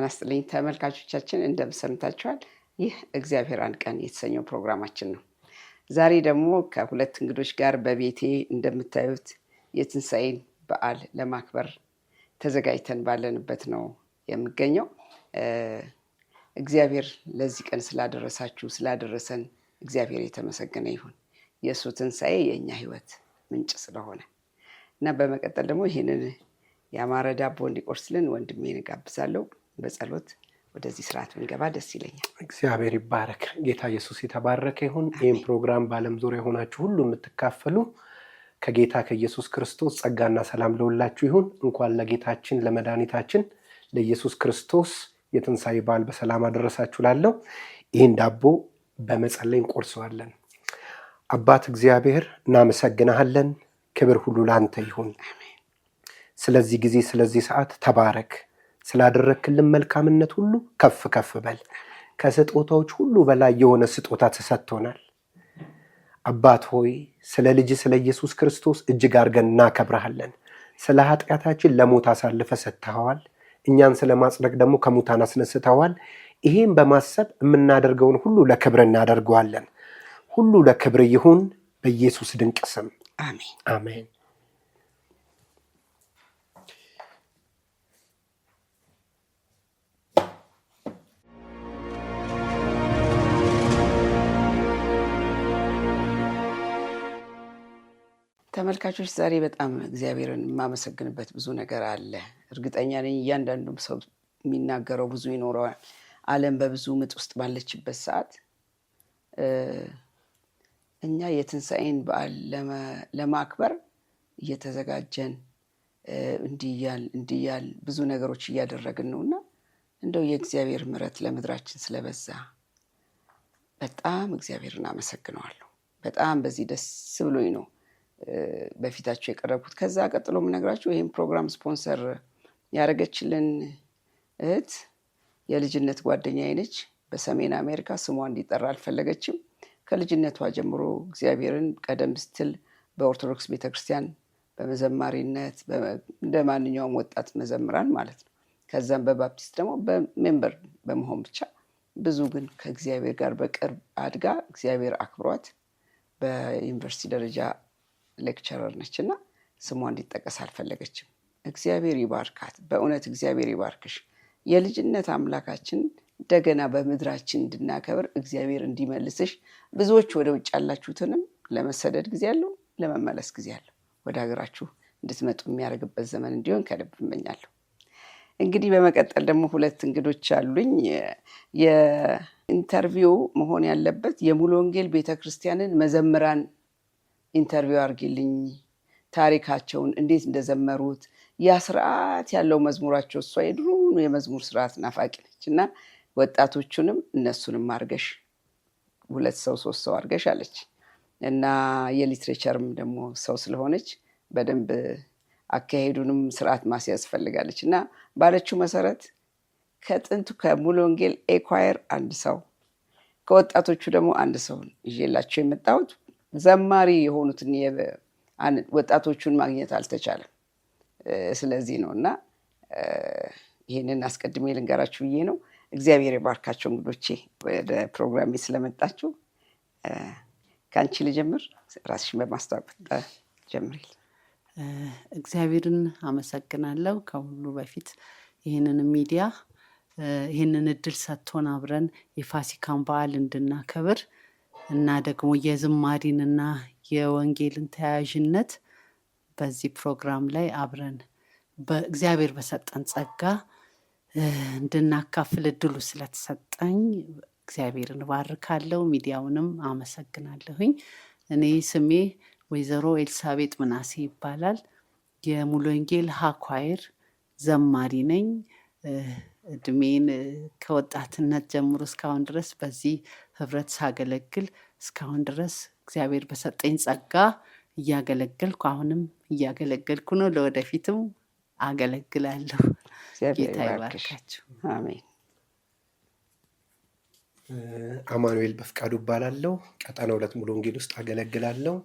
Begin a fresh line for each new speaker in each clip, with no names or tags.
ጤና ይስጥልኝ ተመልካቾቻችን እንደምሰምታችኋል። ይህ እግዚአብሔር አንድ ቀን የተሰኘው ፕሮግራማችን ነው። ዛሬ ደግሞ ከሁለት እንግዶች ጋር በቤቴ እንደምታዩት የትንሣኤን በዓል ለማክበር ተዘጋጅተን ባለንበት ነው የምገኘው። እግዚአብሔር ለዚህ ቀን ስላደረሳችሁ ስላደረሰን እግዚአብሔር የተመሰገነ ይሁን። የእሱ ትንሣኤ የእኛ ህይወት ምንጭ ስለሆነ እና በመቀጠል ደግሞ ይህንን ያማረ ዳቦ እንዲቆርስልን ወንድሜን እጋብዛለሁ። በጸሎት ወደዚህ ስርዓት ብንገባ ደስ ይለኛል።
እግዚአብሔር ይባረክ። ጌታ ኢየሱስ የተባረከ ይሁን። ይህን ፕሮግራም በዓለም ዙሪያ ሆናችሁ ሁሉ የምትካፈሉ ከጌታ ከኢየሱስ ክርስቶስ ጸጋና ሰላም ለሁላችሁ ይሁን። እንኳን ለጌታችን ለመድኃኒታችን ለኢየሱስ ክርስቶስ የትንሣኤ በዓል በሰላም አደረሳችሁ ላለው ይህን ዳቦ በመጸለይ እንቆርሰዋለን። አባት እግዚአብሔር እናመሰግናለን። ክብር ሁሉ ላንተ ይሁን። ስለዚህ ጊዜ ስለዚህ ሰዓት ተባረክ። ስላደረክልን መልካምነት ሁሉ ከፍ ከፍ በል። ከስጦታዎች ሁሉ በላይ የሆነ ስጦታ ተሰጥቶናል። አባት ሆይ ስለ ልጅ ስለ ኢየሱስ ክርስቶስ እጅግ አድርገን እናከብረሃለን። ስለ ኃጢአታችን ለሞት አሳልፈ ሰጥተኸዋል። እኛን ስለ ማጽደቅ ደግሞ ከሙታን አስነስተኸዋል። ይሄን በማሰብ የምናደርገውን ሁሉ ለክብር እናደርገዋለን። ሁሉ ለክብር ይሁን በኢየሱስ ድንቅ ስም
አሜን
አሜን።
ተመልካቾች ዛሬ በጣም እግዚአብሔርን የማመሰግንበት ብዙ ነገር አለ። እርግጠኛ ነኝ እያንዳንዱም ሰው የሚናገረው ብዙ ይኖረዋል። ዓለም በብዙ ምጥ ውስጥ ባለችበት ሰዓት እኛ የትንሣኤን በዓል ለማክበር እየተዘጋጀን እንዲያል ብዙ ነገሮች እያደረግን ነውና እንደው የእግዚአብሔር ምሕረት ለምድራችን ስለበዛ በጣም እግዚአብሔርን አመሰግነዋለሁ። በጣም በዚህ ደስ ብሎኝ ነው በፊታችሁ የቀረብኩት። ከዛ ቀጥሎ የምነግራችሁ ይህን ፕሮግራም ስፖንሰር ያደረገችልን እህት የልጅነት ጓደኛዬ ነች። በሰሜን አሜሪካ ስሟ እንዲጠራ አልፈለገችም። ከልጅነቷ ጀምሮ እግዚአብሔርን ቀደም ስትል በኦርቶዶክስ ቤተክርስቲያን በመዘማሪነት እንደ ማንኛውም ወጣት መዘምራን ማለት ነው። ከዛም በባፕቲስት ደግሞ በሜምበር በመሆን ብቻ ብዙ ግን ከእግዚአብሔር ጋር በቅርብ አድጋ እግዚአብሔር አክብሯት በዩኒቨርሲቲ ደረጃ ሌክቸረር ነች እና ስሟ እንዲጠቀስ አልፈለገችም። እግዚአብሔር ይባርካት። በእውነት እግዚአብሔር ይባርክሽ። የልጅነት አምላካችን እንደገና በምድራችን እንድናከብር እግዚአብሔር እንዲመልስሽ። ብዙዎች ወደ ውጭ ያላችሁትንም ለመሰደድ ጊዜ ያለው ለመመለስ ጊዜ ያለው ወደ ሀገራችሁ እንድትመጡ የሚያደርግበት ዘመን እንዲሆን ከልብ እመኛለሁ። እንግዲህ በመቀጠል ደግሞ ሁለት እንግዶች አሉኝ። የኢንተርቪው መሆን ያለበት የሙሉ ወንጌል ቤተክርስቲያንን መዘምራን ኢንተርቪው አድርጊልኝ፣ ታሪካቸውን እንዴት እንደዘመሩት ያ ስርዓት ያለው መዝሙራቸው። እሷ የድሮ የመዝሙር ስርዓት ናፋቂ ነች እና ወጣቶቹንም እነሱንም አድርገሽ 2 ሰው 3 ሰው አድርገሽ አለች እና የሊትሬቸርም ደግሞ ሰው ስለሆነች በደንብ አካሄዱንም ስርዓት ማስያዝ ፈልጋለች እና ባለችው መሰረት ከጥንቱ ከሙሉ ወንጌል ኤኳየር 1 ሰው ከወጣቶቹ ደግሞ 1 ሰው ይዤላቸው የመጣሁት። ዘማሪ የሆኑትን ወጣቶቹን ማግኘት አልተቻለም። ስለዚህ ነው እና ይህንን አስቀድሜ ልንገራችሁ ብዬ ነው። እግዚአብሔር የባርካቸው እንግዶቼ ወደ ፕሮግራሜ ስለመጣችሁ። ከአንቺ ልጀምር፣ ራስሽን በማስተዋወቅ ጀምሪል።
እግዚአብሔርን አመሰግናለሁ። ከሁሉ በፊት ይህንን ሚዲያ ይህንን እድል ሰጥቶን አብረን የፋሲካን በዓል እንድናከብር እና ደግሞ የዝማሪንና የወንጌልን ተያያዥነት በዚህ ፕሮግራም ላይ አብረን በእግዚአብሔር በሰጠን ጸጋ እንድናካፍል እድሉ ስለተሰጠኝ እግዚአብሔርን ባርካለሁ። ሚዲያውንም አመሰግናለሁኝ። እኔ ስሜ ወይዘሮ ኤልሳቤጥ ምናሴ ይባላል። የሙሉ ወንጌል ሃኳየር ዘማሪ ነኝ። እድሜን ከወጣትነት ጀምሮ እስካሁን ድረስ በዚህ ህብረት ሳገለግል እስካሁን ድረስ እግዚአብሔር በሰጠኝ ጸጋ እያገለገልኩ አሁንም እያገለገልኩ ነው። ለወደፊትም አገለግላለሁ። ጌታ ይባርካችሁ።
አሜን።
አማኑኤል በፍቃዱ እባላለሁ። ቀጠና 2 ሙሉ ወንጌል ውስጥ አገለግላለሁ።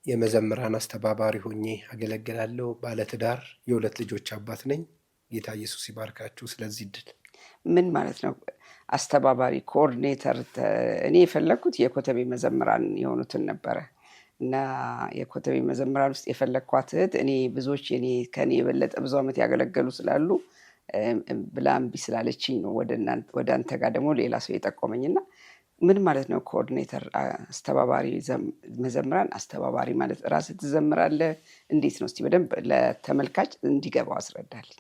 የመዘምራን አስተባባሪ ሆኜ አገለግላለሁ። ባለትዳር የ2 ልጆች አባት ነኝ። ጌታ ኢየሱስ ይባርካችሁ። ስለዚህ ድል
ምን ማለት ነው አስተባባሪ ኮኦርዲኔተር? እኔ የፈለግኩት የኮተቤ መዘምራን የሆኑትን ነበረ እና የኮተቤ መዘምራን ውስጥ የፈለግኳት እህት እኔ ብዙዎች ከኔ የበለጠ ብዙ ዓመት ያገለገሉ ስላሉ ብላ እምቢ ስላለችኝ ነው ወደ አንተ ጋር ደግሞ ሌላ ሰው የጠቆመኝና ምን ማለት ነው ኮኦርዲኔተር? አስተባባሪ መዘምራን አስተባባሪ ማለት ራስህ ትዘምራለህ? እንዴት ነው? እስቲ በደንብ ለተመልካች እንዲገባው አስረዳልኝ።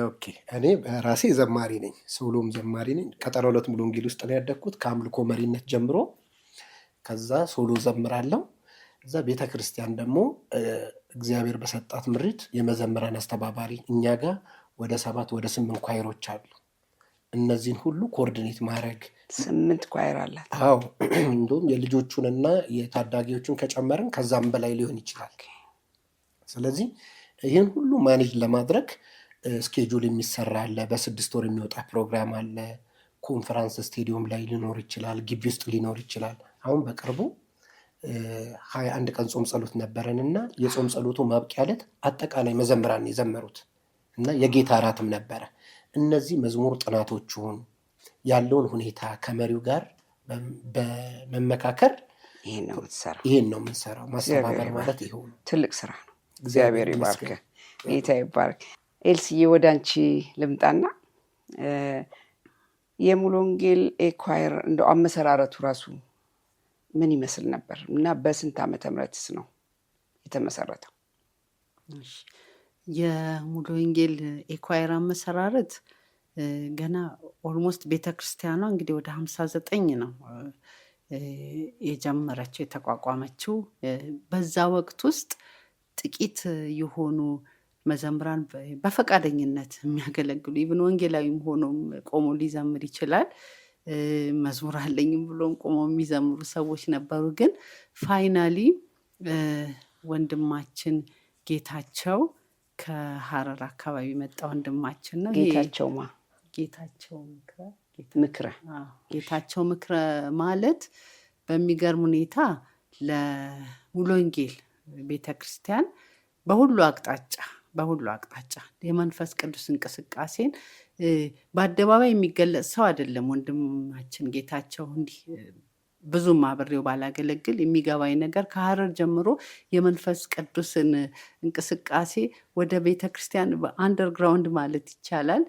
ኦኬ፣ እኔ ራሴ ዘማሪ ነኝ፣ ሶሎም ዘማሪ ነኝ። ቀጠሮ ዕለት ሙሉ ወንጌል ውስጥ ነው ያደግኩት ከአምልኮ መሪነት ጀምሮ። ከዛ ሶሎ ዘምራለሁ። እዛ ቤተክርስቲያን ደግሞ እግዚአብሔር በሰጣት ምሪት የመዘምራን አስተባባሪ፣ እኛ ጋር ወደ 7 ወደ 8 ኳይሮች አሉ። እነዚህን ሁሉ ኮኦርዲኔት ማድረግ
8 ኳይር አላት።
አዎ፣ እንዲሁም የልጆቹንና የታዳጊዎቹን ከጨመርን ከዛም በላይ ሊሆን ይችላል። ስለዚህ ይህን ሁሉ ማኔጅ ለማድረግ ስኬጁል የሚሰራ አለ። በ6 ወር የሚወጣ ፕሮግራም አለ። ኮንፈራንስ ስቴዲየም ላይ ሊኖር ይችላል፣ ግቢ ውስጥ ሊኖር ይችላል። አሁን በቅርቡ 21 ቀን ጾም ጸሎት ነበረን እና የጾም ጸሎቱ ማብቂያ ዕለት አጠቃላይ መዘምራን የዘመሩት እና የጌታ እራትም ነበረ። እነዚህ መዝሙር ጥናቶቹን ያለውን ሁኔታ ከመሪው ጋር በመመካከር ይሄን ነው የምንሰራው። ማስተባበር ማለት ይሄው ነው።
ትልቅ ስራ ነው። እግዚአብሔር ይባርክ፣ ጌታ ይባርክ። ኤልስዬ ወደ አንቺ ልምጣና የሙሉ ወንጌል ኳየር እንደው አመሰራረቱ ራሱ ምን ይመስል ነበር እና በስንት ዓመተ ምህረትስ ነው የተመሰረተው?
የሙሉ ወንጌል ኳየር አመሰራረት ገና ኦልሞስት ቤተክርስቲያኗ እንግዲህ ወደ 59 ነው የጀመረችው የተቋቋመችው። በዛ ወቅት ውስጥ ጥቂት የሆኑ መዘምራን በፈቃደኝነት የሚያገለግሉ ኢቭን ወንጌላዊም ሆኖም ቆሞ ሊዘምር ይችላል፣ መዝሙር አለኝም ብሎም ቆሞ የሚዘምሩ ሰዎች ነበሩ። ግን ፋይናሊ ወንድማችን ጌታቸው ከሐረር አካባቢ መጣ ወንድማችን ነው። ጌታቸው ምክረ ማለት በሚገርም ሁኔታ ለሙሉ ወንጌል ቤተክርስቲያን በሁሉ አቅጣጫ የመንፈስ ቅዱስ እንቅስቃሴን በአደባባይ የሚገለጽ ሰው አይደለም። ወንድማችን ጌታቸው እንዲህ ብዙም አብሬው ባላገለግል የሚገባኝ ነገር ከሐረር ጀምሮ የመንፈስ ቅዱስን እንቅስቃሴ ወደ ቤተክርስቲያን በአንደርግራውንድ ማለት ይቻላል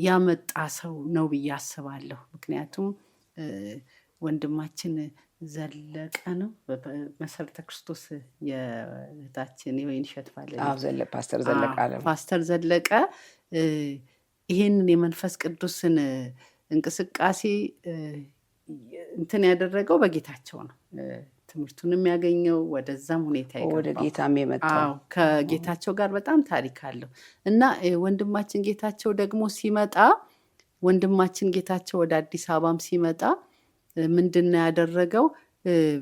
ያመጣ ሰው ነው ብዬ አስባለሁ። ምክንያቱም ወንድማችን ዘለቀ ነው መሰረተ ክርስቶስ የታችን የወይንሸት ባለቤት ፓስተር ዘለቀ ይሄንን የመንፈስ ቅዱስን እንቅስቃሴ እንትን ያደረገው በጌታቸው ነው። ትምህርቱን የሚያገኘው ወደዛም ሁኔታ
ወደ ጌታም የመጣው
ከጌታቸው ጋር በጣም ታሪክ አለው እና ወንድማችን ጌታቸው ደግሞ ሲመጣ ወንድማችን ጌታቸው ወደ አዲስ አበባም ሲመጣ ምንድነው ያደረገው?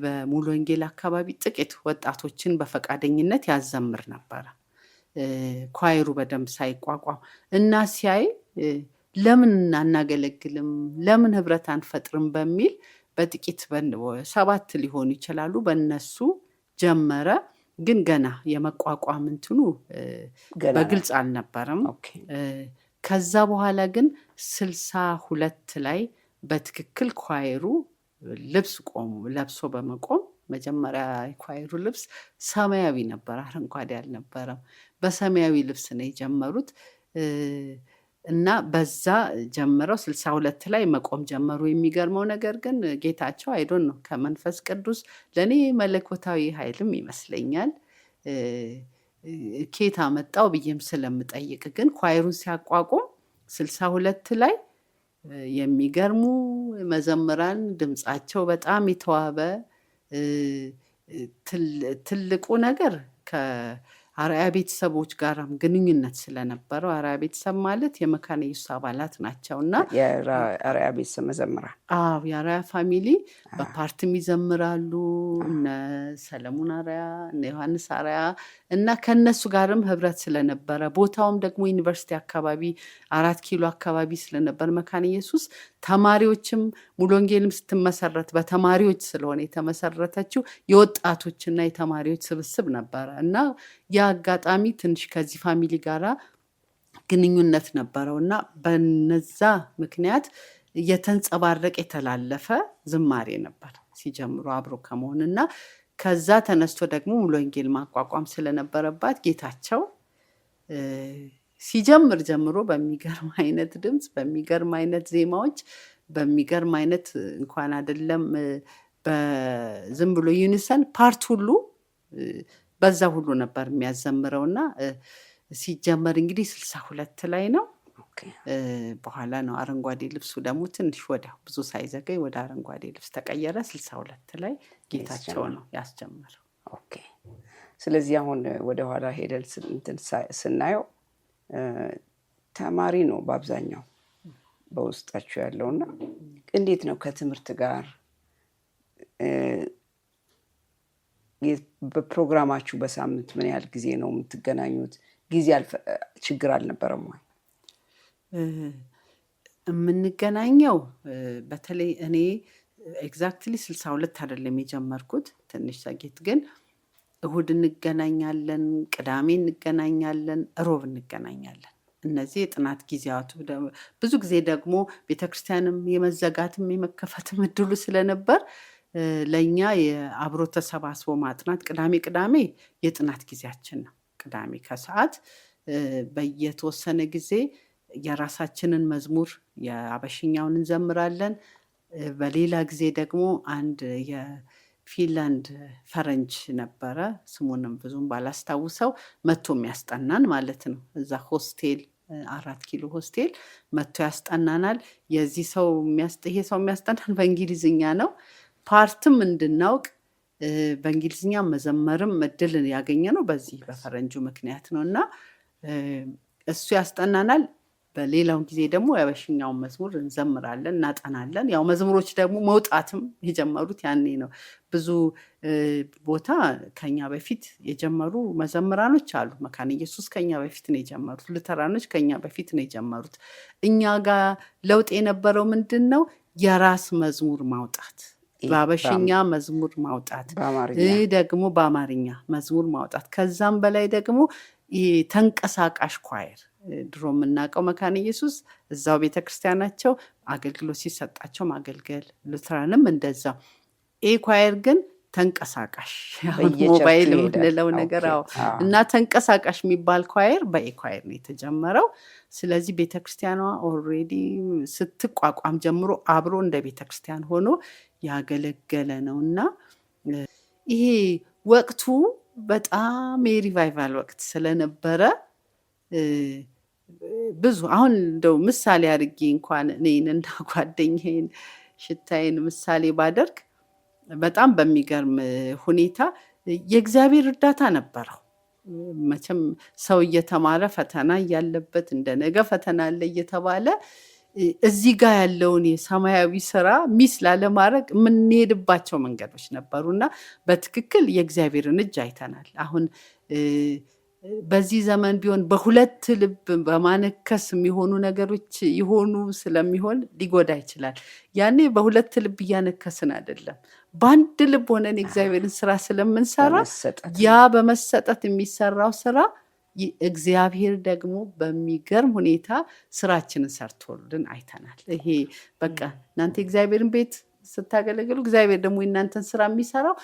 በሙሉ ወንጌል አካባቢ ጥቂት ወጣቶችን በፈቃደኝነት ያዘምር ነበረ። ኳይሩ በደንብ ሳይቋቋም እና ሲያይ ለምን አናገለግልም፣ ለምን ህብረት አንፈጥርም በሚል በጥቂት 7 ሊሆኑ ይችላሉ በእነሱ ጀመረ። ግን ገና የመቋቋም እንትኑ በግልጽ አልነበረም። ከዛ በኋላ ግን 62 ላይ በትክክል ኳይሩ ለብሶ በመቆም መጀመሪያ ኳይሩ ልብስ ሰማያዊ ነበር፣ አረንጓዴ አልነበረም። በሰማያዊ ልብስ ነው የጀመሩት እና በዛ ጀምረው 62 ላይ መቆም ጀመሩ። የሚገርመው ነገር ግን ጌታቸው አይዶን ነው ከመንፈስ ቅዱስ ለእኔ መለኮታዊ ኃይልም ይመስለኛል ኬታ መጣው ብዬም ስለምጠይቅ ግን ኳይሩን ሲያቋቁም 62 ላይ የሚገርሙ መዘምራን ድምፃቸው በጣም የተዋበ ትልቁ ነገር ከአርአያ ቤተሰቦች ጋርም ግንኙነት ስለነበረው አርአያ ቤተሰብ ማለት የመካነ ኢየሱስ አባላት ናቸውና
የአርአያ ቤተሰብ መዘምራን
የአርአያ ፋሚሊ በፓርትም ይዘምራሉ። እነ ሰለሞን አርአያ እነ ዮሐንስ አርአያ እና ከነሱ ጋርም ህብረት ስለነበረ ቦታውም ደግሞ ዩኒቨርሲቲ አካባቢ 4 ኪሎ አካባቢ ስለነበር መካነ ኢየሱስ ተማሪዎችም ሙሉ ወንጌልም ስትመሰረት በተማሪዎች ስለሆነ የተመሰረተችው የወጣቶችና የተማሪዎች ስብስብ ነበረ እና ያ አጋጣሚ ትንሽ ከዚህ ፋሚሊ ጋራ ግንኙነት ነበረው እና በነዛ ምክንያት የተንጸባረቀ የተላለፈ ዝማሬ ነበር ሲጀምሩ አብሮ ከመሆንና ከዛ ተነስቶ ደግሞ ሙሉ ወንጌል ማቋቋም ስለነበረባት ጌታቸው ሲጀምር ጀምሮ በሚገርም አይነት ድምፅ፣ በሚገርም አይነት ዜማዎች፣ በሚገርም አይነት እንኳን አይደለም በዝም ብሎ ዩኒሰን ፓርት ሁሉ በዛ ሁሉ ነበር የሚያዘምረውና ሲጀመር እንግዲህ 62 ላይ ነው። በኋላ ነው አረንጓዴ ልብሱ ደግሞ ትንሽ ወዲያው ብዙ ሳይዘገይ ወደ አረንጓዴ ልብስ ተቀየረ። 62 ላይ ጌታቸው ነው ያስጀመረው።
ኦኬ። ስለዚህ አሁን ወደ ኋላ ሄደን ስናየው ተማሪ ነው በአብዛኛው በውስጣችሁ ያለውና እንዴት ነው ከትምህርት ጋር በፕሮግራማችሁ በሳምንት ምን ያህል ጊዜ ነው የምትገናኙት? ጊዜ ችግር አልነበረም ወይ?
የምንገናኘው በተለይ እኔ ኤግዛክትሊ 62 አይደለም የጀመርኩት፣ ትንሽ ሰጌት ግን እሁድ እንገናኛለን፣ ቅዳሜ እንገናኛለን፣ ሮብ እንገናኛለን። እነዚህ የጥናት ጊዜያቱ ብዙ ጊዜ ደግሞ ቤተክርስቲያንም የመዘጋትም የመከፈትም እድሉ ስለነበር ለእኛ የአብሮ ተሰባስቦ ማጥናት ቅዳሜ የጥናት ጊዜያችን ነው። ቅዳሜ ከሰዓት በየተወሰነ ጊዜ የራሳችንን መዝሙር የአበሽኛውን እንዘምራለን። በሌላ ጊዜ ደግሞ አንድ የፊንላንድ ፈረንጅ ነበረ፣ ስሙንም ብዙም ባላስታውሰው፣ መጥቶ የሚያስጠናን ማለት ነው። እዛ ሆስቴል 4 ኪሎ ሆስቴል መጥቶ ያስጠናናል። ይሄ ሰው የሚያስጠናን በእንግሊዝኛ ነው። ፓርትም እንድናውቅ በእንግሊዝኛ መዘመርም እድልን ያገኘ ነው በዚህ በፈረንጁ ምክንያት ነው እና እሱ ያስጠናናል። በሌላው ጊዜ ደግሞ የአበሽኛውን መዝሙር እንዘምራለን፣ እናጠናለን። ያው መዝሙሮች ደግሞ መውጣትም የጀመሩት ያኔ ነው። ብዙ ቦታ ከኛ በፊት የጀመሩ መዘምራኖች አሉ። መካነ ኢየሱስ ከኛ በፊት ነው የጀመሩት። ሉተራኖች ከኛ በፊት ነው የጀመሩት። እኛ ጋር ለውጥ የነበረው ምንድን ነው? የራስ መዝሙር ማውጣት፣ በአበሽኛ መዝሙር ማውጣት፣ ደግሞ በአማርኛ መዝሙር ማውጣት። ከዛም በላይ ደግሞ ተንቀሳቃሽ ኳየር ድሮ የምናውቀው መካነ ኢየሱስ እዛው ቤተክርስቲያናቸው አገልግሎት ሲሰጣቸው ማገልገል፣ ሉትራንም እንደዛው። ኳየር ግን ተንቀሳቃሽ ሞባይል የምንለው ነገር እና ተንቀሳቃሽ የሚባል ኳየር ኳየር ነው የተጀመረው። ስለዚህ ቤተክርስቲያኗ ኦልሬዲ ስትቋቋም ጀምሮ አብሮ እንደ ቤተክርስቲያን ሆኖ ያገለገለ ነው እና ይሄ ወቅቱ በጣም የሪቫይቫል ወቅት ስለነበረ ብዙ አሁን እንደው ምሳሌ አድርጌ እንኳን እኔን እና ጓደኛዬን ሽታዬን ምሳሌ ባደርግ በጣም በሚገርም ሁኔታ የእግዚአብሔር እርዳታ ነበረው። መቼም ሰው እየተማረ ፈተና እያለበት እንደ ነገ ፈተና አለ እየተባለ እዚህ ጋር ያለውን የሰማያዊ ስራ ሚስ ላለማድረግ የምንሄድባቸው መንገዶች ነበሩና በትክክል የእግዚአብሔርን እጅ አይተናል። አሁን በዚህ ዘመን ቢሆን በሁለት ልብ በማነከስ የሚሆኑ ነገሮች ይሆኑ ስለሚሆን ሊጎዳ ይችላል። ያኔ በሁለት ልብ እያነከስን አይደለም፣ በአንድ ልብ ሆነን የእግዚአብሔርን ስራ ስለምንሰራ ያ በመሰጠት የሚሰራው ስራ እግዚአብሔር ደግሞ በሚገርም ሁኔታ ስራችንን ሰርቶልን አይተናል። ይሄ በቃ እናንተ እግዚአብሔርን ቤት ስታገለግሉ እግዚአብሔር ደግሞ የእናንተን ስራ የሚሰራው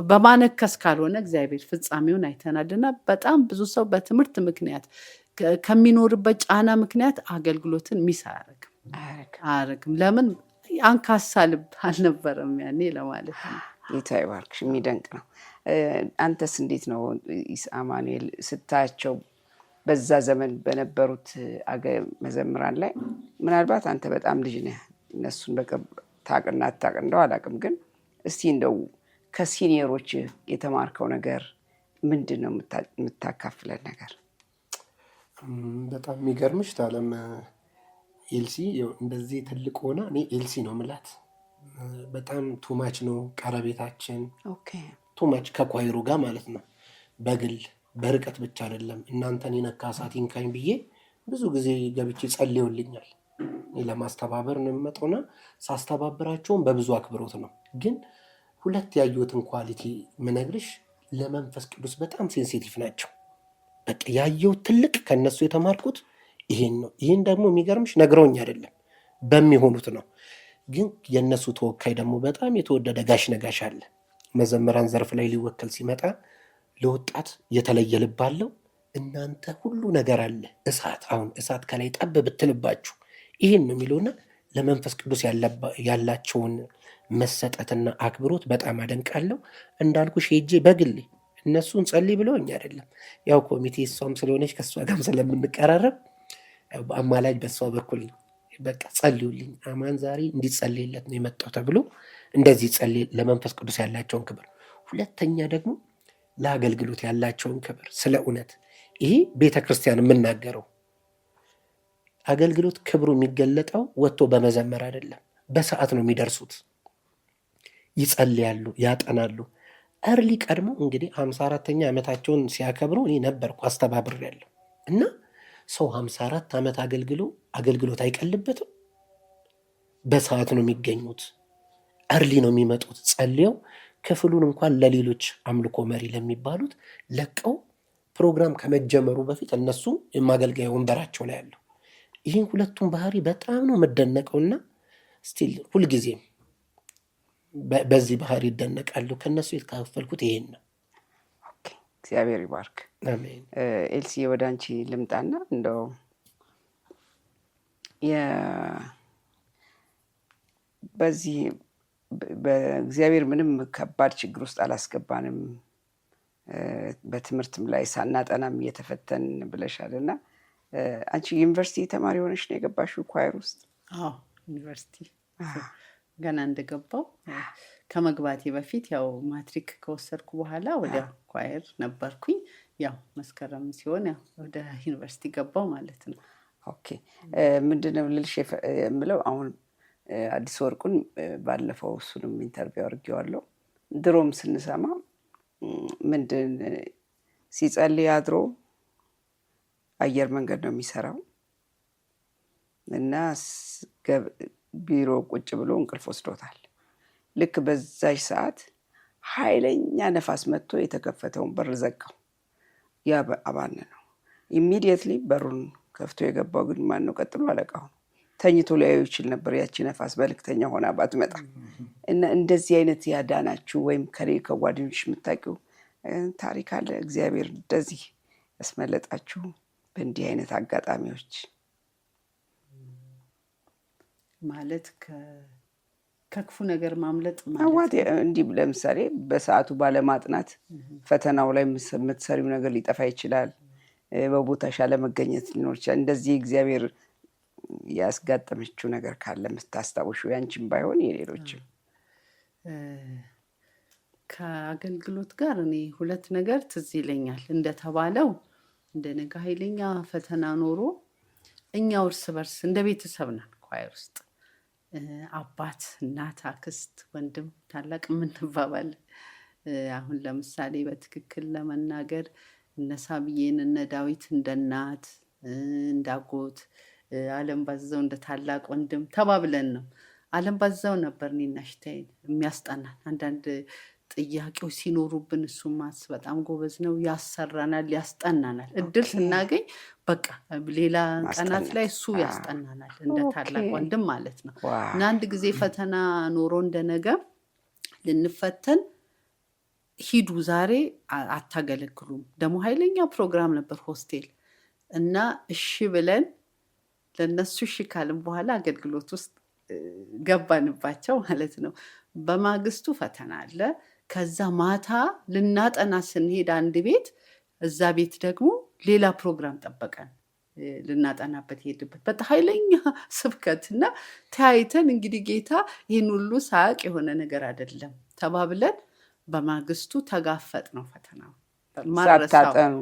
በማነከስ ካልሆነ እግዚአብሔር ፍጻሜውን አይተናልና በጣም ብዙ ሰው በትምህርት ምክንያት ከሚኖርበት ጫና ምክንያት አገልግሎትን ሚስ አያረግም። ለምን? አንካሳ ልብ አልነበረም ያኔ ለማለት ነው።
ጌታ ይባርክሽ። የሚደንቅ ነው። አንተስ እንዴት ነው አማኑኤል ስታያቸው በዛ ዘመን በነበሩት መዘምራን ላይ? ምናልባት አንተ በጣም ልጅ ነህ፣ እነሱን በቅርብ ታቅና አታቅ እንደው አላቅም፣ ግን እስቲ እንደው ከሲኒየሮች የተማርከው ነገር ምንድን ነው የምታካፍለን ነገር?
በጣም የሚገርምሽ ታለም ኤልሲ እንደዚህ ትልቅ ሆና እኔ ኤልሲ ነው ምላት። በጣም ቱማች ነው ቀረቤታችን፣ ቱማች ከኳይሩ ጋር ማለት ነው። በግል በርቀት ብቻ አይደለም። እናንተን የነካ እሳት ይንካኝ ብዬ ብዙ ጊዜ ገብቼ ጸልየውልኛል። ለማስተባበር ነው የምመጣውና ሳስተባብራቸውን በብዙ አክብሮት ነው። ግን ሁለት ያዩትን ኳሊቲ ምነግርሽ፣ ለመንፈስ ቅዱስ በጣም ሴንሲቲቭ ናቸው። በቃ ያየው ትልቅ ከነሱ የተማርኩት ይሄን ነው። ይህን ደግሞ የሚገርምሽ ነግረውኝ አይደለም በሚሆኑት ነው። ግን የእነሱ ተወካይ ደግሞ በጣም የተወደደ ጋሽ ነጋሽ አለ። መዘምራን ዘርፍ ላይ ሊወከል ሲመጣ ለወጣት የተለየ ልብ አለው። እናንተ ሁሉ ነገር አለ፣ እሳት አሁን እሳት ከላይ ጠብ ብትልባችሁ ይህን ነው የሚለውና ለመንፈስ ቅዱስ ያላቸውን መሰጠትና አክብሮት በጣም አደንቃለሁ። እንዳልኩሽ ሄጄ በግሌ እነሱን ጸልይ ብለውኝ አይደለም፣ ያው ኮሚቴ እሷም ስለሆነች ከእሷ ጋርም ስለምንቀራረብ አማላጅ በእሷ በኩል ነው። በቃ ጸልዩልኝ፣ አማን ዛሬ እንዲጸልይለት ነው የመጣው ተብሎ እንደዚህ ጸልይ። ለመንፈስ ቅዱስ ያላቸውን ክብር፣ ሁለተኛ ደግሞ ለአገልግሎት ያላቸውን ክብር። ስለ እውነት ይሄ ቤተ ክርስቲያን የምናገረው አገልግሎት ክብሩ የሚገለጠው ወጥቶ በመዘመር አይደለም። በሰዓት ነው የሚደርሱት፣ ይጸልያሉ፣ ያጠናሉ። እርሊ ቀድሞ እንግዲህ 54ኛ ዓመታቸውን ሲያከብሩ እኔ ነበርኩ አስተባብሬያለሁ። እና ሰው 54 ዓመት አገልግሎት አይቀልበትም። በሰዓት ነው የሚገኙት፣ እርሊ ነው የሚመጡት። ጸልየው ክፍሉን እንኳን ለሌሎች አምልኮ መሪ ለሚባሉት ለቀው ፕሮግራም ከመጀመሩ በፊት እነሱ የማገልገያ ወንበራቸው ላይ ያለው። ይህን ሁለቱም ባህሪ በጣም ነው የምደነቀውና ስቲል ሁልጊዜም በዚህ ባህሪ ይደነቃለሁ። ከእነሱ የተካፈልኩት ይሄን ነው።
እግዚአብሔር ይባርክ።
አሜን።
ኤልሲ ወደ አንቺ ልምጣና እንደው በዚህ በእግዚአብሔር ምንም ከባድ ችግር ውስጥ አላስገባንም፣ በትምህርትም ላይ ሳናጠናም እየተፈተን ብለሻል እና አንቺ ዩኒቨርሲቲ ተማሪ ሆነሽ ነው የገባሽው ኳየር ውስጥ?
አዎ ዩኒቨርሲቲ ገና እንደገባው ከመግባቴ በፊት ያው ማትሪክ ከወሰድኩ በኋላ ወደ ኳየር ነበርኩኝ። ያው መስከረም ሲሆን ያው ወደ ዩኒቨርሲቲ ገባው ማለት ነው።
ኦኬ ምንድነው ልልሽ የምለው አሁን አዲስ ወርቁን ባለፈው እሱንም ኢንተርቪው አድርጌዋለሁ። ድሮም ስንሰማ ምንድን ሲጸልይ አድሮ አየር መንገድ ነው የሚሰራው እና ቢሮ ቁጭ ብሎ እንቅልፍ ወስዶታል። ልክ በዛች ሰዓት ኃይለኛ ነፋስ መጥቶ የተከፈተውን በር ዘጋው። ያ አባነ ነው። ኢሚዲየትሊ በሩን ከፍቶ የገባው ግን ማን ነው? ቀጥሎ አለቃው። ተኝቶ ሊያዩ ይችል ነበር ያቺ ነፋስ በልክተኛ ሆና ባትመጣ። እና እንደዚህ አይነት ያዳናችሁ ወይም ከጓደኞች የምታውቂው ታሪክ አለ? እግዚአብሔር እንደዚህ ያስመለጣችሁ በእንዲህ አይነት አጋጣሚዎች? ማለት
ከክፉ ነገር ማምለጥ
ማለት እንዲህ ለምሳሌ በሰዓቱ ባለማጥናት ፈተናው ላይ የምትሰሪው ነገር ሊጠፋ ይችላል። በቦታሽ አለመገኘት ሊኖር ይችላል። እንደዚህ እግዚአብሔር ያስጋጠመችው ነገር ካለ የምታስታውሽው፣ ያንቺም ባይሆን የሌሎችም?
ከአገልግሎት ጋር እኔ ሁለት ነገር ትዝ ይለኛል። እንደተባለው እንደ ነገ ኃይለኛ ፈተና ኖሮ እኛው እርስ በርስ እንደ ቤተሰብ ነን ኳየር ውስጥ አባት፣ እናት፣ አክስት፣ ወንድም፣ ታላቅ የምንባባል። አሁን ለምሳሌ በትክክል ለመናገር እነ ሳብዬን እነ ዳዊት እንደ እናት እንዳጎት፣ አለም ባዘው እንደ ታላቅ ወንድም ተባብለን ነው። አለም ባዘው ነበር እኔና ሽታዬን የሚያስጠናን። አንዳንድ ጥያቄዎች ሲኖሩብን እሱ ማስ በጣም ጎበዝ ነው፣ ያሰራናል፣ ያስጠናናል። እድል ስናገኝ በቃ ሌላ ቀናት ላይ እሱ ያስጠናናል፣ እንደ ታላቅ ወንድም ማለት ነው። እና አንድ ጊዜ ፈተና ኖሮ እንደነገ ልንፈተን ሂዱ፣ ዛሬ አታገለግሉም። ደግሞ ኃይለኛ ፕሮግራም ነበር ሆስቴል እና እሺ ብለን ለነሱ እሺ ካልን በኋላ አገልግሎት ውስጥ ገባንባቸው ማለት ነው። በማግስቱ ፈተና አለ። ከዛ ማታ ልናጠና ስንሄድ አንድ ቤት፣ እዛ ቤት ደግሞ ሌላ ፕሮግራም ጠበቀን ልናጠናበት ሄድበት። በጣም ኃይለኛ ስብከት እና ተያይተን እንግዲህ ጌታ ይህን ሁሉ ሳያውቅ የሆነ ነገር አይደለም ተባብለን በማግስቱ ተጋፈጥ ነው ፈተናው።
ሳታጠኑ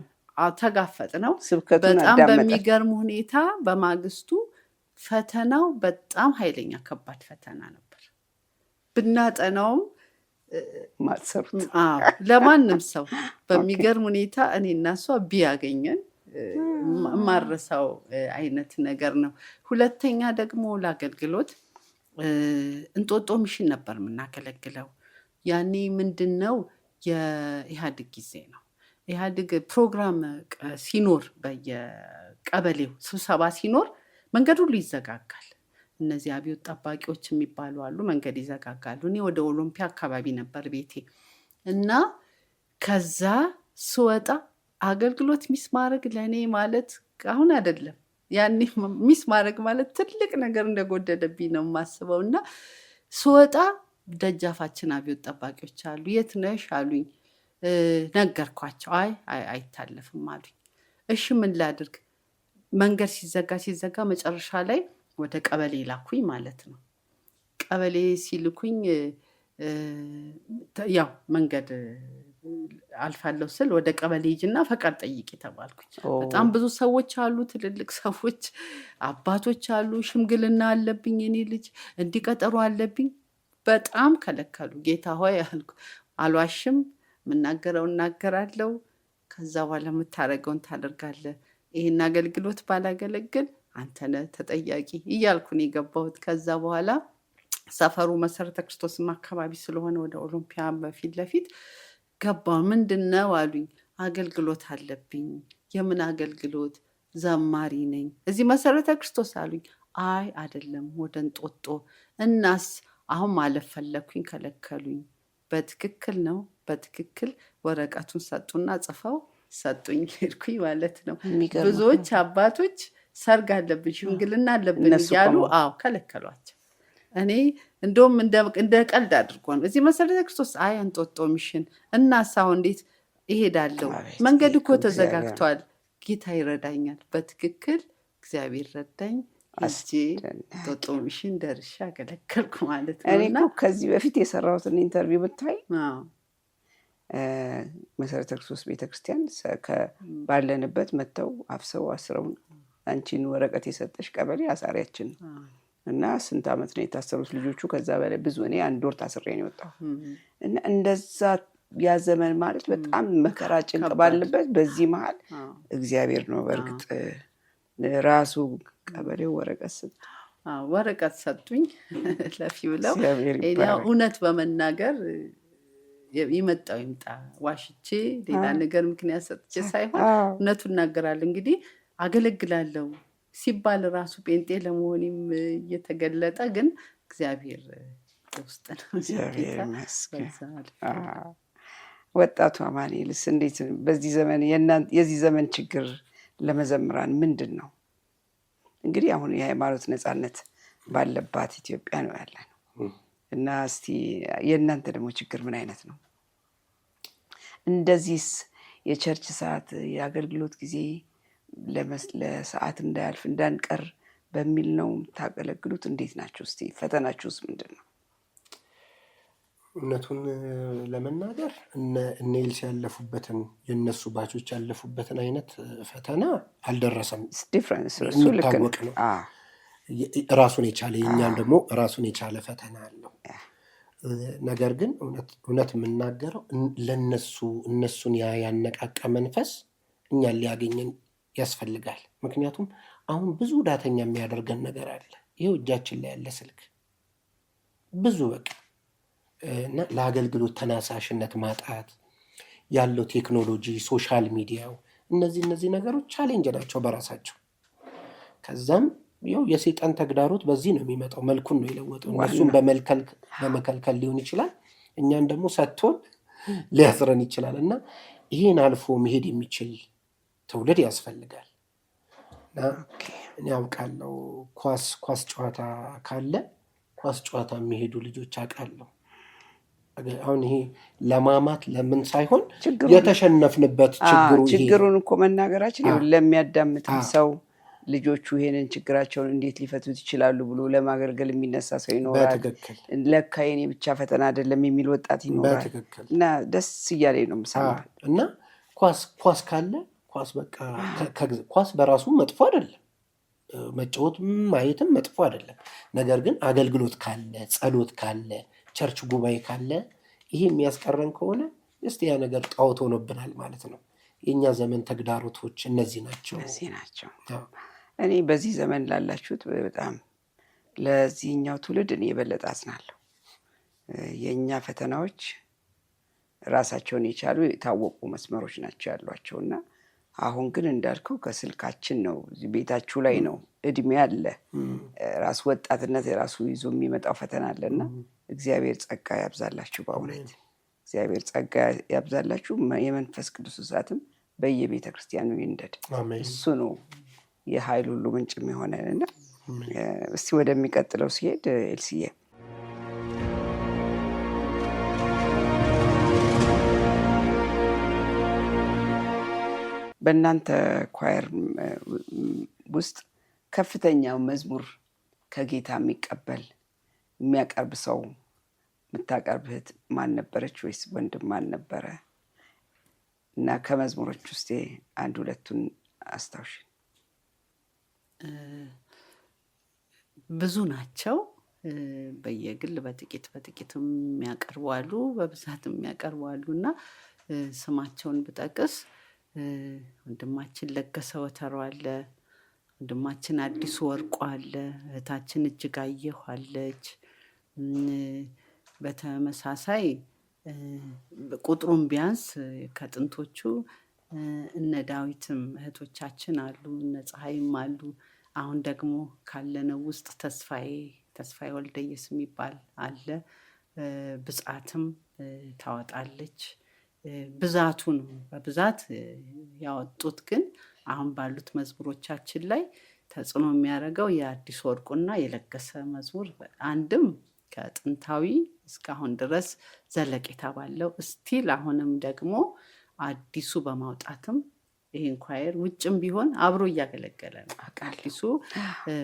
ተጋፈጥ ነው።
ስብከቱን
በጣም
አዳመጠ።
በሚገርም ሁኔታ በማግስቱ ፈተናው በጣም ኃይለኛ ከባድ ፈተና ነበር። ብናጠናውም
ማሰሩት
ለማንም ሰው በሚገርም ሁኔታ እኔ እና እሷ ቢያገኘን ማረሳው አይነት ነገር ነው። ሁለተኛ ደግሞ ለአገልግሎት እንጦጦ ሚሽን ነበር የምናገለግለው። ያኔ ምንድን ነው የኢህአዴግ ጊዜ ነው። ኢህአዴግ ፕሮግራም ሲኖር ቀበሌው ስብሰባ ሲኖር መንገድ ሁሉ ይዘጋጋል። እነዚህ አብዮት ጠባቂዎች የሚባሉ አሉ፣ መንገድ ይዘጋጋሉ። እኔ ወደ ኦሎምፒያ አካባቢ ነበር ቤቴ እና ከዛ ስወጣ አገልግሎት ሚስ ማድረግ ለእኔ ማለት አሁን አይደለም ያኔ ሚስ ማድረግ ማለት ትልቅ ነገር እንደጎደለብኝ ነው የማስበው። እና ስወጣ ደጃፋችን አብዮት ጠባቂዎች አሉ። የት ነሽ አሉኝ። ነገርኳቸው። አይታለፍም አሉኝ። እሺ ምን ላድርግ? መንገድ ሲዘጋ መጨረሻ ላይ ወደ ቀበሌ ላኩኝ ማለት ነው። ቀበሌ ሲልኩኝ ያው መንገድ አልፋለሁ ስል ወደ ቀበሌ ሂጂና ፈቃድ ጠይቂ ተባልኩኝ። በጣም ብዙ ሰዎች አሉ፣ ትልልቅ ሰዎች አባቶች አሉ። ሽምግልና አለብኝ፣ እኔ ልጅ እንዲቀጠሩ አለብኝ። በጣም ከለከሉ። ጌታ ሆይ አልኩ፣ አልዋሽም፣ የምናገረው እናገራለሁ። ከዛ በኋላ የምታደርገውን ታደርጋለህ። ይህን አገልግሎት ባላገለግል አንተ ነህ ተጠያቂ እያልኩ ነው የገባሁት። ከዛ በኋላ ሰፈሩ መሰረተ ክርስቶስም አካባቢ ስለሆነ ወደ ኦሎምፒያ በፊት ለፊት ገባሁ። ምንድን ነው አሉኝ። አገልግሎት አለብኝ። የምን አገልግሎት? ዘማሪ ነኝ እዚህ መሰረተ ክርስቶስ አሉኝ። አይደለም ወደ እንጦጦ። እናስ? አሁን ማለፍ ፈለግኩኝ፣ ከለከሉኝ። በትክክል ነው፣ በትክክል ወረቀቱን ሰጡና ጽፈው ሰጡኝ። ሄድኩኝ ማለት ነው። ብዙዎች አባቶች ሰርግ አለብን ሽምግልና አለብን እያሉ ከለከሏቸው። እኔ እንደውም እንደ ቀልድ አድርጎ ነው እዚህ መሰረተ ክርስቶስ እንጦጦ ሚሽን እናስ አሁን እንዴት እሄዳለሁ? መንገድ እኮ ተዘጋግቷል። ጌታ ይረዳኛል። በትክክል እግዚአብሔር ረዳኝ። እጄ እንጦጦ ሚሽን ደርሼ አገለገልኩ ማለት ነው።
እኔ እኮ ከዚህ በፊት የሰራሁትን ኢንተርቪው ብታይ መሰረተ ክርስቶስ ቤተክርስቲያን ባለንበት መጥተው አፍሰው አስረውን አንቺን ወረቀት የሰጠሽ ቀበሌ አሳሪያችን ነው እና ስንት ዓመት ነው የታሰሩት ልጆቹ? ከዛ በላይ ብዙ። እኔ 1 ወር ታስሬ ነው የወጣሁ። እና እንደዛ ያዘመን ማለት በጣም መከራ ጭንቅ ባለበት በዚህ መሀል እግዚአብሔር ነው በእርግጥ ራሱ ቀበሌው ወረቀት ሰጡኝ ለፊ ብለው። እውነት በመናገር ይመጣው ይምጣ ዋሽቼ ሌላ ነገር ምክንያት ሰጥቼ ሳይሆን እውነቱን እናገራለሁ። እንግዲህ አገለግላለሁ ሲባል ራሱ ጴንጤ ለመሆንም እየተገለጠ ግን እግዚአብሔር ውስጥ ነው። ወጣቱ አማኑኤልስ እንዴት በዚህ ዘመን የዚህ ዘመን ችግር ለመዘምራን ምንድን ነው? እንግዲህ አሁን የሃይማኖት ነፃነት ባለባት ኢትዮጵያ ነው ያለ ነው እና እስቲ የእናንተ ደግሞ ችግር ምን አይነት ነው? እንደዚህስ የቸርች ሰዓት የአገልግሎት ጊዜ ለሰዓት እንዳያልፍ እንዳንቀር በሚል ነው ታገለግሉት? እንዴት ናችሁ? እስቲ ፈተናችሁስ ምንድን ነው?
እውነቱን ለመናገር እነ ኤልሲ ያለፉበትን የነሱ ባቾች ያለፉበትን አይነት ፈተና አልደረሰም።
ዲፍረንስ እሱ ልክ ነው።
ራሱን የቻለ የኛም ደግሞ ራሱን የቻለ ፈተና አለው። ነገር ግን እውነት የምናገረው እነሱን ያነቃቃ መንፈስ እኛን ሊያገኘን ያስፈልጋል። ምክንያቱም አሁን ብዙ ዳተኛ የሚያደርገን ነገር አለ። ይሄው እጃችን ላይ ያለ ስልክ ብዙ በቃ እና ለአገልግሎት ተነሳሽነት ማጣት ያለው ቴክኖሎጂ፣ ሶሻል ሚዲያው እነዚህ ነገሮች ቻሌንጅ ናቸው በራሳቸው። ከዛም ያው የሰይጣን ተግዳሮት በዚህ ነው የሚመጣው። መልኩን ነው የለወጠው። እነሱም በመከልከል ሊሆን ይችላል፣ እኛን ደግሞ ሰጥቶን ሊያስረን ይችላል። እና ይሄን አልፎ መሄድ የሚችል ትውልድ ያስፈልጋል። እና እኔ አውቃለሁ ኳስ ጨዋታ ካለ ኳስ ጨዋታ የሚሄዱ ልጆች አውቃለሁ። አሁን ይሄ ለማማት ለምን ሳይሆን የተሸነፍንበት
ችግሩን እኮ መናገራችን ለሚያዳምጥ ሰው ልጆቹ ይሄንን ችግራቸውን እንዴት ሊፈቱት ይችላሉ ብሎ ለማገልገል የሚነሳ ሰው ይኖራል። ለካ የኔ ብቻ ፈተና አይደለም የሚል ወጣት ይኖራል። እና ደስ እያለኝ ነው የምሰማው።
እና ኳስ ካለ ኳስ በራሱ መጥፎ አይደለም፣ መጫወት ማየትም መጥፎ አይደለም። ነገር ግን አገልግሎት ካለ፣ ጸሎት ካለ፣ ቸርች ጉባኤ ካለ ይሄ የሚያስቀረን ከሆነ እስቲ ያ ነገር ጣዖት ሆኖብናል ማለት ነው። የኛ ዘመን ተግዳሮቶች እነዚህ ናቸው።
እኔ በዚህ ዘመን ላላችሁት በጣም ለዚህኛው ትውልድ እኔ የበለጠ አዝናለሁ። የኛ ፈተናዎች ራሳቸውን የቻሉ የታወቁ መስመሮች ናቸው ያሏቸውና አሁን ግን እንዳልከው ከስልካችን ነው፣ ቤታችሁ ላይ ነው። እድሜ አለ፣ ራሱ ወጣትነት የራሱ ይዞ የሚመጣው ፈተና አለና እግዚአብሔር ጸጋ ያብዛላችሁ። በእውነት እግዚአብሔር ጸጋ ያብዛላችሁ። የመንፈስ ቅዱስ እሳትም በየቤተ ክርስቲያኑ ይንደድ። እሱ ነው የኃይል ሁሉ ምንጭ የሆነንና እስቲ ወደሚቀጥለው ሲሄድ ኤልሲዬ በእናንተ ኳየር ውስጥ ከፍተኛው መዝሙር ከጌታ የሚቀበል የሚያቀርብ ሰው የምታቀርብ እህት ማን ነበረች ወይስ ወንድም ማን ነበረ? እና ከመዝሙሮች ውስጥ አንድ ሁለቱን አስታውሽ።
ብዙ ናቸው። በየግል በጥቂት በጥቂትም የሚያቀርቡ አሉ፣ በብዛትም የሚያቀርቡ አሉ እና ስማቸውን ብጠቅስ ወንድማችን ለገሰ ወተሮ አለ፣ ወንድማችን አዲሱ ወርቁ አለ፣ እህታችን እጅጋየሁ አለች። በተመሳሳይ ቁጥሩን ቢያንስ ከጥንቶቹ እነ ዳዊትም እህቶቻችን አሉ፣ እነ ፀሐይም አሉ። አሁን ደግሞ ካለነው ውስጥ ተስፋዬ ወልደየስ የሚባል አለ። ብጻትም ታወጣለች። ብዛቱ ነው በብዛት ያወጡት። ግን አሁን ባሉት መዝሙሮቻችን ላይ ተጽዕኖ የሚያደርገው የአዲስ ወርቁና የለገሰ መዝሙር አንድም ከጥንታዊ እስካሁን ድረስ ዘለቄታ ባለው ስቲል አሁንም ደግሞ አዲሱ በማውጣትም ይህን ኳየር ውጭም ቢሆን አብሮ እያገለገለ ነው። አዲሱ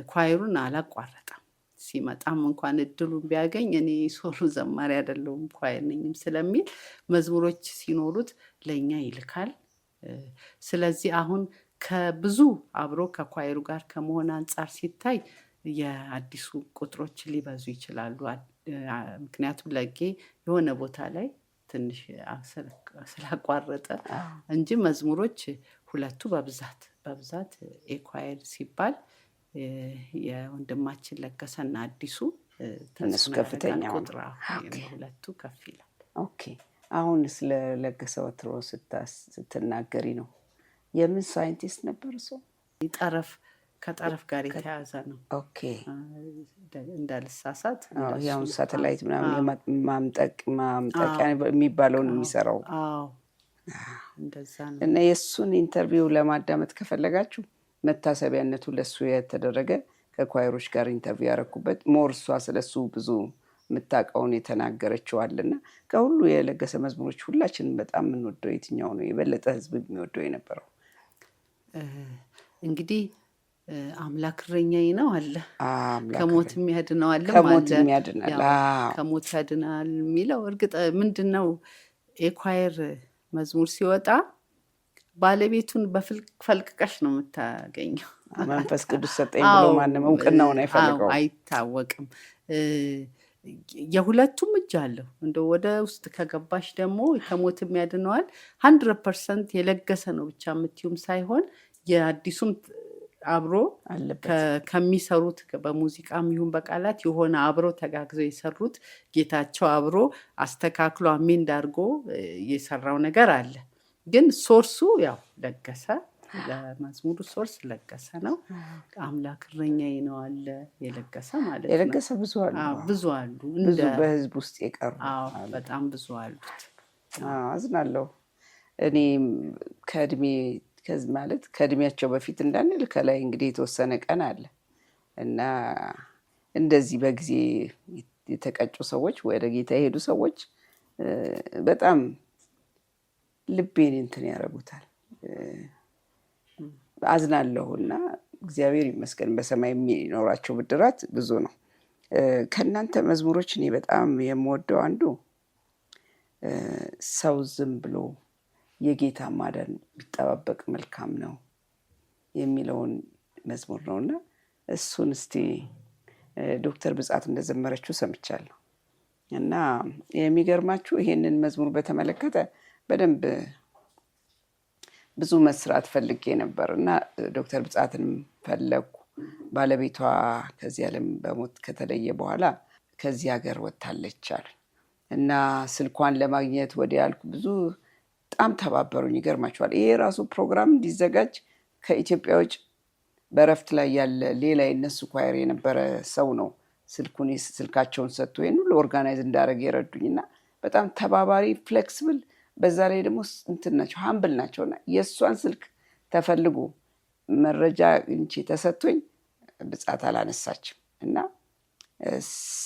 ኳየሩን አላቋረጠም። ሲመጣም እንኳን እድሉን ቢያገኝ እኔ ሶሎ ዘማሪ አይደለሁም ኳየር ነኝም ስለሚል መዝሙሮች ሲኖሩት ለእኛ ይልካል። ስለዚህ አሁን ከብዙ አብሮ ከኳየሩ ጋር ከመሆን አንጻር ሲታይ የአዲሱ ቁጥሮች ሊበዙ ይችላሉ። ምክንያቱም ለጌ የሆነ ቦታ ላይ ትንሽ ስላቋረጠ እንጂ መዝሙሮች ሁለቱ በብዛት ኤኳየር ሲባል የወንድማችን ለገሰና አዲሱ
እነሱ ከፍተኛ
ቁጥራ ሁለቱ ከፍ ይላል።
ኦኬ። አሁን ስለ ለገሰ ወትሮ ስትናገሪ ነው የምን ሳይንቲስት ነበር ሰው?
ከጠረፍ ጋር የተያዘ ነው።
ኦኬ።
እንዳልሳሳት
ያው ሳተላይት ምናምን ማምጠቂያ የሚባለውን የሚሰራው
እንደዛ ነው።
እና የእሱን ኢንተርቪው ለማዳመጥ ከፈለጋችሁ መታሰቢያነቱ ለሱ የተደረገ ከኳየሮች ጋር ኢንተርቪው ያደረኩበት ሞር እሷ ስለሱ ብዙ የምታውቀውን የተናገረችዋልና ከሁሉ የለገሰ መዝሙሮች ሁላችንም በጣም የምንወደው የትኛው ነው? የበለጠ ህዝብ የሚወደው የነበረው?
እንግዲህ አምላክ እረኛዬ ነው አለ፣ ከሞት የሚያድነው አለ፣ ከሞት ያድናል የሚለው እርግጥ ምንድነው የኳየር መዝሙር ሲወጣ ባለቤቱን በፈልቅቀሽ ነው የምታገኘው።
መንፈስ ቅዱስ ሰጠኝ ብሎ ማንም እውቅናውን አይፈልገው፣
አይታወቅም። የሁለቱም እጅ አለው። እንደው ወደ ውስጥ ከገባሽ ደግሞ ከሞት የሚያድነዋል 100% የለገሰ ነው ብቻ የምትዩም ሳይሆን የአዲሱም አብሮ ከሚሰሩት በሙዚቃም ይሁን በቃላት የሆነ አብሮ ተጋግዘው የሰሩት ጌታቸው አብሮ አስተካክሎ አሜንድ አድርጎ የሰራው ነገር አለ። ግን ሶርሱ ያው ለገሰ፣ ለመዝሙሩ ሶርስ ለገሰ ነው። አምላክ እረኛዬ ነው አለ የለገሰ ማለት ነው።
የለገሰ ብዙ አሉ፣
ብዙ አሉ፣
ብዙ በህዝብ ውስጥ የቀሩ
በጣም ብዙ አሉት።
አዝናለሁ እኔ ከእድሜያቸው በፊት እንዳንል ከላይ እንግዲህ የተወሰነ ቀን አለ እና እንደዚህ በጊዜ የተቀጩ ሰዎች ወደ ጌታ የሄዱ ሰዎች በጣም ልቤን እንትን ያደርጉታል። አዝናለሁ እና እግዚአብሔር ይመስገን በሰማይ የሚኖራቸው ብድራት ብዙ ነው። ከእናንተ መዝሙሮች እኔ በጣም የምወደው አንዱ ሰው ዝም ብሎ የጌታ ማዳን ቢጠባበቅ መልካም ነው የሚለውን መዝሙር ነውና እሱን እስቲ ዶክተር ብጻት እንደዘመረችው ሰምቻለሁ እና የሚገርማችሁ ይሄንን መዝሙር በተመለከተ በደንብ ብዙ መስራት ፈልጌ ነበር እና ዶክተር ብጻትንም ፈለኩ። ባለቤቷ ከዚህ ዓለም በሞት ከተለየ በኋላ ከዚህ ሀገር ወጥታለች አሉ እና ስልኳን ለማግኘት ወዲያ ያልኩ ብዙ በጣም ተባበሩኝ። ይገርማቸዋል። ይሄ ራሱ ፕሮግራም እንዲዘጋጅ ከኢትዮጵያ ውጭ በረፍት ላይ ያለ ሌላ የነሱ ኳየር የነበረ ሰው ነው ስልካቸውን ሰጥቶ ይህን ሁሉ ኦርጋናይዝ እንዳደረግ የረዱኝ እና በጣም ተባባሪ ፍሌክስብል፣ በዛ ላይ ደግሞ እንትን ናቸው፣ ሀምብል ናቸው። እና የእሷን ስልክ ተፈልጎ መረጃ እንቺ ተሰጥቶኝ ብጻት አላነሳችም። እና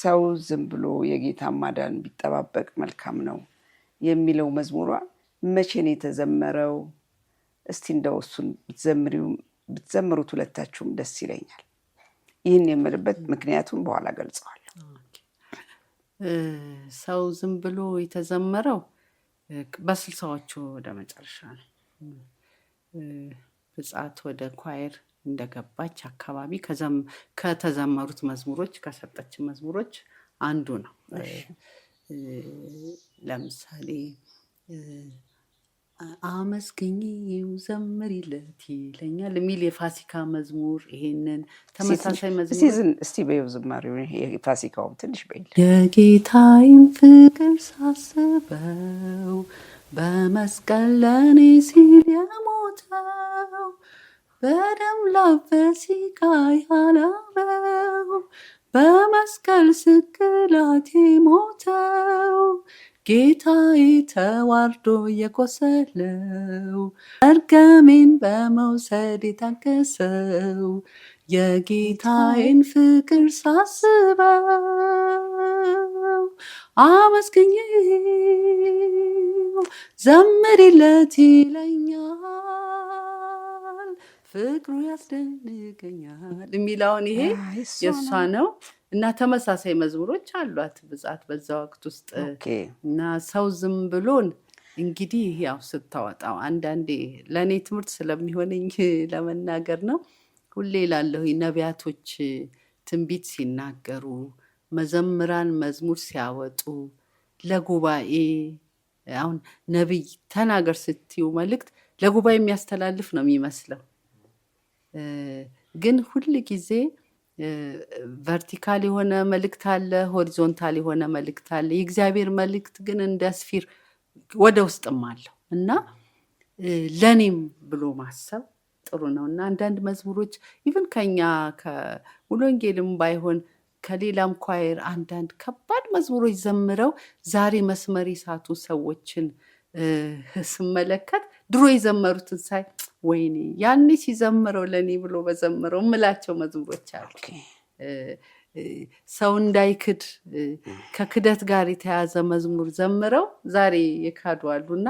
ሰው ዝም ብሎ የጌታ ማዳን ቢጠባበቅ መልካም ነው የሚለው መዝሙሯ መቼ ነው የተዘመረው? እስቲ እንደው እሱን ብትዘምሩት ሁለታችሁም ደስ ይለኛል። ይህን የምልበት ምክንያቱም በኋላ ገልጸዋለሁ።
ሰው ዝም ብሎ የተዘመረው በ60ዎቹ ወደ መጨረሻ ነው። ብጻት ወደ ኳየር እንደገባች አካባቢ ከተዘመሩት መዝሙሮች ከሰጠች መዝሙሮች አንዱ ነው። ለምሳሌ አመስግኚው ዘምሪለት ይለኛል የሚል የፋሲካ መዝሙር፣ ይሄንን ተመሳሳይ መዝሙር
እስቲ በይው ዝማሬው የፋሲካውም ትንሽ በይል።
የጌታዬን ፍቅር ሳስበው በመስቀል ለኔ ሲል የሞተው በደም ላበሲካ ያላበው በመስቀል ስቅላት ሞተው ጌታዬ ተዋርዶ የቆሰለው እርገሜን በመውሰድ የታገሰው የጌታዬን ፍቅር ሳስበው አመስግኜው ዘምሪለት ይለኛል ፍቅሩ ያስደንቀኛል የሚለውን ይሄ የእሷ ነው። እና ተመሳሳይ መዝሙሮች አሏት ብጻት በዛ ወቅት ውስጥ እና ሰው ዝም ብሎን እንግዲህ ያው ስታወጣው አንዳንዴ ለእኔ ትምህርት ስለሚሆነኝ ለመናገር ነው። ሁሌ ላለሁ ነቢያቶች ትንቢት ሲናገሩ፣ መዘምራን መዝሙር ሲያወጡ ለጉባኤ አሁን ነቢይ ተናገር ስትዩ መልእክት ለጉባኤ የሚያስተላልፍ ነው የሚመስለው። ግን ሁል ጊዜ ቨርቲካል የሆነ መልእክት አለ፣ ሆሪዞንታል የሆነ መልእክት አለ። የእግዚአብሔር መልእክት ግን እንደ ስፊር ወደ ውስጥም አለው እና ለኔም ብሎ ማሰብ ጥሩ ነው። እና አንዳንድ መዝሙሮች ኢቭን ከኛ ከሙሉ ወንጌልም ባይሆን ከሌላም ኳየር አንዳንድ ከባድ መዝሙሮች ዘምረው ዛሬ መስመር የሳቱ ሰዎችን ስመለከት ድሮ የዘመሩትን ሳይ ወይኔ ያኔ ሲዘምረው ለኔ ብሎ በዘምረው ምላቸው መዝሙሮች አሉ። ሰው እንዳይክድ ከክደት ጋር የተያዘ መዝሙር ዘምረው ዛሬ የካዱ አሉና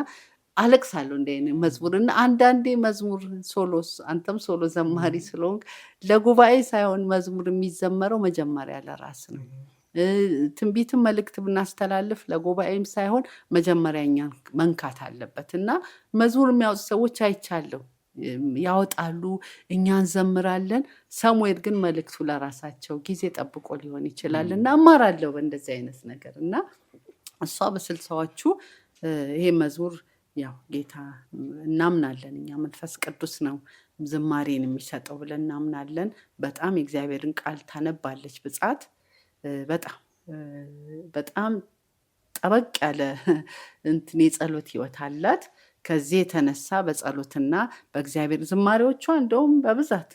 አለቅሳለሁ እንደ አይነት መዝሙርና አንዳንዴ መዝሙር ሶሎስ አንተም ሶሎ ዘማሪ ስለሆንክ ለጉባኤ ሳይሆን መዝሙር የሚዘመረው መጀመሪያ ለራስ ነው። ትንቢትን መልእክት ብናስተላልፍ ለጉባኤም ሳይሆን መጀመሪያ እኛን መንካት አለበት እና መዝሙር የሚያወጡ ሰዎች አይቻለሁ። ያወጣሉ፣ እኛ እንዘምራለን። ሰሙኤል ግን መልእክቱ ለራሳቸው ጊዜ ጠብቆ ሊሆን ይችላል እና እማራለሁ በእንደዚህ አይነት ነገር እና እሷ በ60ዎቹ ይሄ መዝሙር ያው ጌታ እናምናለን እኛ መንፈስ ቅዱስ ነው ዝማሬን የሚሰጠው ብለን እናምናለን። በጣም የእግዚአብሔርን ቃል ታነባለች ብጻት። በጣም ጠበቅ ያለ እንትን የጸሎት ህይወት አላት። ከዚህ የተነሳ በጸሎትና በእግዚአብሔር ዝማሬዎቿ እንደውም በብዛት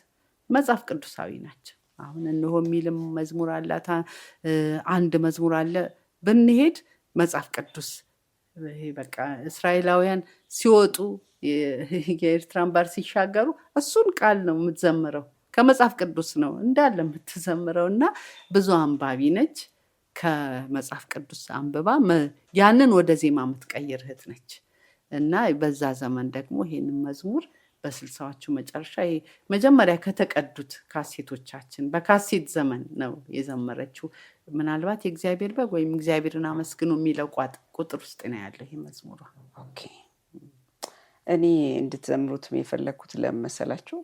መጽሐፍ ቅዱሳዊ ናቸው። አሁን እነሆ የሚልም መዝሙር አላት። አንድ መዝሙር አለ ብንሄድ መጽሐፍ ቅዱስ ይሄ በቃ እስራኤላውያን ሲወጡ የኤርትራን ባህር ሲሻገሩ እሱን ቃል ነው የምትዘምረው። ከመጽሐፍ ቅዱስ ነው እንዳለ የምትዘምረው እና ብዙ አንባቢ ነች። ከመጽሐፍ ቅዱስ አንብባ ያንን ወደ ዜማ የምትቀይር እህት ነች እና በዛ ዘመን ደግሞ ይሄንን መዝሙር በ60ዎቹ መጨረሻ መጀመሪያ ከተቀዱት ካሴቶቻችን በካሴት ዘመን ነው የዘመረችው። ምናልባት የእግዚአብሔር በግ ወይም እግዚአብሔርን አመስግኑ የሚለው ቁጥር ውስጥ ነው ያለው ይሄ መዝሙሯ።
እኔ እንድትዘምሩት የፈለግኩት ለመሰላችሁ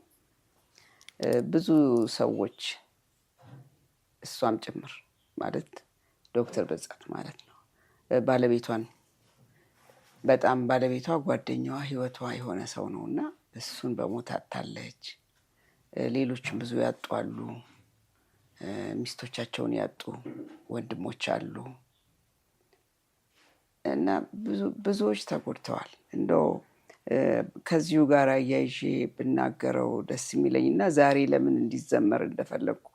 ብዙ ሰዎች እሷም ጭምር ማለት ዶክተር ብጻት ማለት ነው ባለቤቷን በጣም ባለቤቷ ጓደኛዋ ህይወቷ የሆነ ሰው ነው እና እሱን በሞት አጣለች። ሌሎችም ብዙ ያጡ አሉ። ሚስቶቻቸውን ያጡ ወንድሞች አሉ። እና ብዙዎች ተጎድተዋል። እንደው ከዚሁ ጋር አያይዤ ብናገረው ደስ የሚለኝ እና ዛሬ ለምን እንዲዘመር እንደፈለግኩ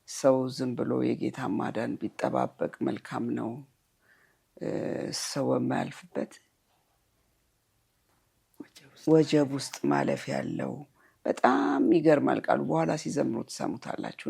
ሰው ዝም ብሎ የጌታ ማዳን ቢጠባበቅ መልካም ነው። ሰው የማያልፍበት ወጀብ ውስጥ ማለፍ ያለው በጣም ይገርማል ቃሉ። በኋላ ሲዘምሩ ትሰሙታላችሁ።